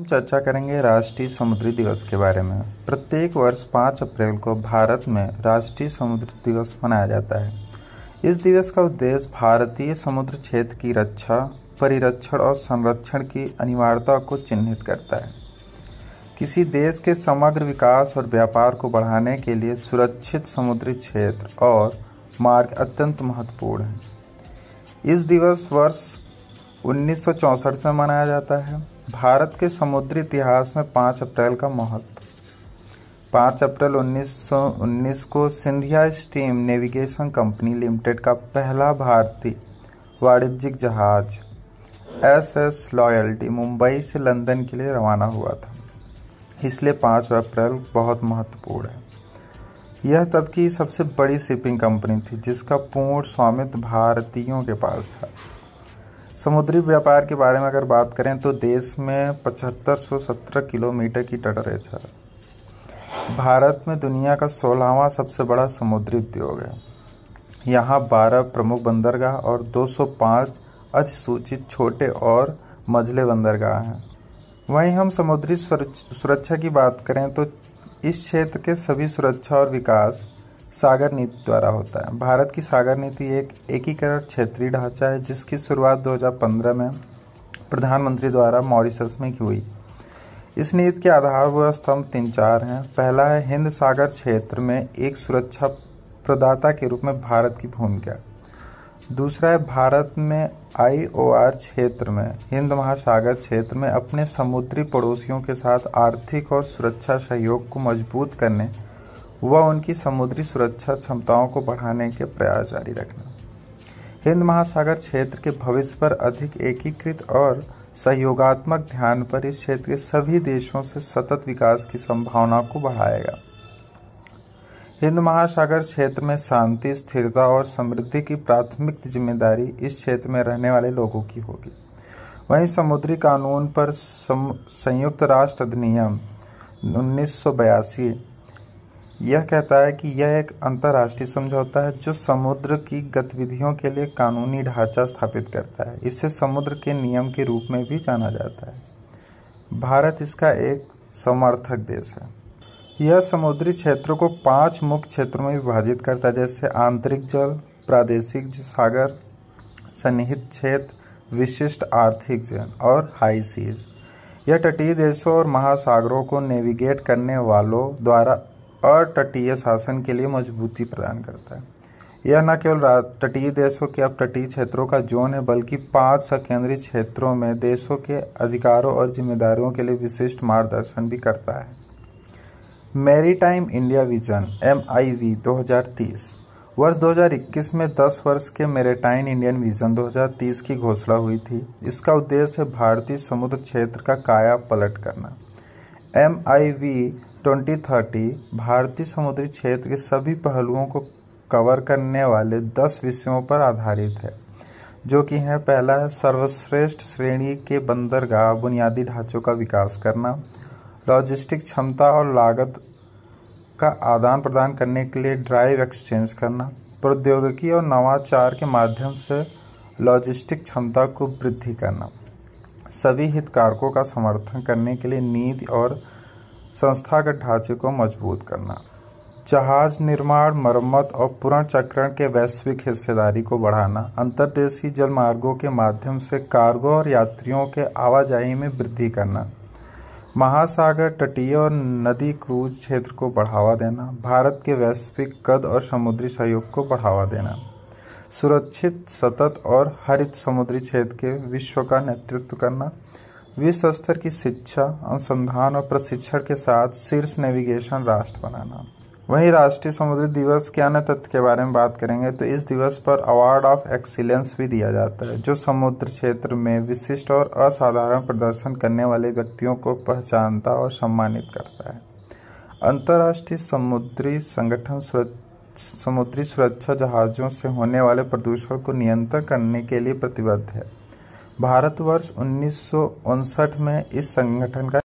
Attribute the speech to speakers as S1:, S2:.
S1: चर्चा करेंगे राष्ट्रीय समुद्री दिवस के बारे में। प्रत्येक वर्ष 5 अप्रैल को भारत में राष्ट्रीय समुद्री दिवस मनाया जाता है। इस दिवस का उद्देश्य भारतीय समुद्र क्षेत्र की रक्षा, परिरक्षण और संरक्षण की अनिवार्यता को चिन्हित करता है। किसी देश के समग्र विकास और व्यापार को बढ़ाने के लिए सुरक्षित समुद्री क्षेत्र और मार्ग अत्यंत महत्वपूर्ण है। इस दिवस वर्ष 1964 से मनाया जाता है। भारत के समुद्री इतिहास में 5 अप्रैल का महत्व। 5 अप्रैल 1919 को Scindia steam navigation company limited का पहला भारतीय वाणिज्यिक जहाज SS लॉयल्टी मुंबई से लंदन के लिए रवाना हुआ था। इसलिए 5 अप्रैल बहुत महत्वपूर्ण है। यह तब की सबसे बड़ी शिपिंग कंपनी थी जिसका पूर्ण स्वामित्व भारतीयों के पास था। समुद्री व्यापार के बारे में अगर बात करें तो देश में 7517 किलोमीटर की तटरेखा है। भारत में दुनिया का 16वां सबसे बड़ा समुद्री उद्योग है। यहाँ 12 प्रमुख बंदरगाह और 205 अधिसूचित छोटे और मझले बंदरगाह हैं। वहीं हम समुद्री सुरक्षा की बात करें तो इस क्षेत्र के सभी सुरक्षा और विकास सागर नीति द्वारा होता है। भारत की सागर नीति एक एकीकृत क्षेत्रीय ढांचा है जिसकी शुरुआत 2015 में प्रधानमंत्री द्वारा मॉरिशस में की हुई। इस नीति के आधारभूत स्तंभ 3-4 हैं। पहला है हिंद सागर क्षेत्र में एक सुरक्षा प्रदाता के रूप में भारत की भूमिका। दूसरा है भारत में IOR क्षेत्र में हिंद महासागर क्षेत्र में अपने समुद्री पड़ोसियों के साथ आर्थिक और सुरक्षा सहयोग को मजबूत करने व उनकी समुद्री सुरक्षा क्षमताओं को बढ़ाने के प्रयास जारी रखना। हिंद महासागर क्षेत्र के भविष्य पर अधिक एकीकृत और सहयोगात्मक ध्यान पर इस क्षेत्र के सभी देशों से सतत विकास की संभावना को बढ़ाएगा। हिंद महासागर क्षेत्र में शांति, स्थिरता और समृद्धि की प्राथमिक जिम्मेदारी इस क्षेत्र में रहने वाले लोगों की होगी। वहीं समुद्री कानून पर संयुक्त राष्ट्र अधिनियम 1982 यह कहता है कि यह एक अंतर्राष्ट्रीय समझौता है जो समुद्र की गतिविधियों के लिए कानूनी ढांचा स्थापित करता है। इसे समुद्र के नियम के रूप में भी जाना जाता है। भारत इसका एक समर्थक देश है। यह समुद्री क्षेत्रों को 5 मुख्य क्षेत्रों में विभाजित करता है, जैसे आंतरिक जल, प्रादेशिक सागर, सन्निहित क्षेत्र, विशिष्ट आर्थिक जोन और हाई सीज। यह तटीय देशों और महासागरों को नेविगेट करने वालों द्वारा अतटीय शासन के लिए मजबूती प्रदान करता है। यह न केवल तटीय देशों के अपतटीय क्षेत्रों का जोन है बल्कि 5 संकेंद्रित क्षेत्रों में देशों के अधिकारों और जिम्मेदारियों के लिए विशिष्ट मार्गदर्शन भी करता है। मैरीटाइम इंडिया विजन MIV 2030 वर्ष 2021 में 10 वर्ष के मैरीटाइम इंडियन विजन 2030 की घोषणा हुई थी। इसका उद्देश्य है भारतीय समुद्र क्षेत्र का काया पलट करना। MIV 2030 भारतीय समुद्री क्षेत्र के सभी पहलुओं को कवर करने वाले 10 विषयों पर आधारित है, जो कि हैं पहला है सर्वश्रेष्ठ श्रेणी के बंदरगाह बुनियादी ढांचों का विकास करना, लॉजिस्टिक क्षमता और लागत का आदान प्रदान करने के लिए ड्राइव एक्सचेंज करना, प्रौद्योगिकी और नवाचार के माध्यम से लॉजिस्टिक क्षमता को वृद्धि करना, सभी हितधारकों का समर्थन करने के लिए नीति और संस्थागत ढांचे को मजबूत करना, जहाज निर्माण, मरम्मत और पुनर्चक्रण के वैश्विक हिस्सेदारी को बढ़ाना, अंतर्देशीय जल मार्गों के माध्यम से कार्गो और यात्रियों के आवाजाही में वृद्धि करना, महासागर, तटीय और नदी क्रूज क्षेत्र को बढ़ावा देना, भारत के वैश्विक कद और समुद्री सहयोग को बढ़ावा देना, सुरक्षित, सतत और हरित समुद्री क्षेत्र के विश्व का नेतृत्व करना, विश्व स्तर की शिक्षा, अनुसंधान और प्रशिक्षण के साथ शीर्ष नेविगेशन राष्ट्र बनाना। वहीं राष्ट्रीय समुद्री दिवस के अन्य तथ्य के बारे में बात करेंगे तो इस दिवस पर अवार्ड ऑफ एक्सीलेंस भी दिया जाता है, जो समुद्र क्षेत्र में विशिष्ट और असाधारण प्रदर्शन करने वाले व्यक्तियों को पहचानता और सम्मानित करता है। अंतर्राष्ट्रीय समुद्री संगठन समुद्री सुरक्षा जहाजों से होने वाले प्रदूषण को नियंत्रण करने के लिए प्रतिबद्ध है। भारतवर्ष 1959 में इस संगठन का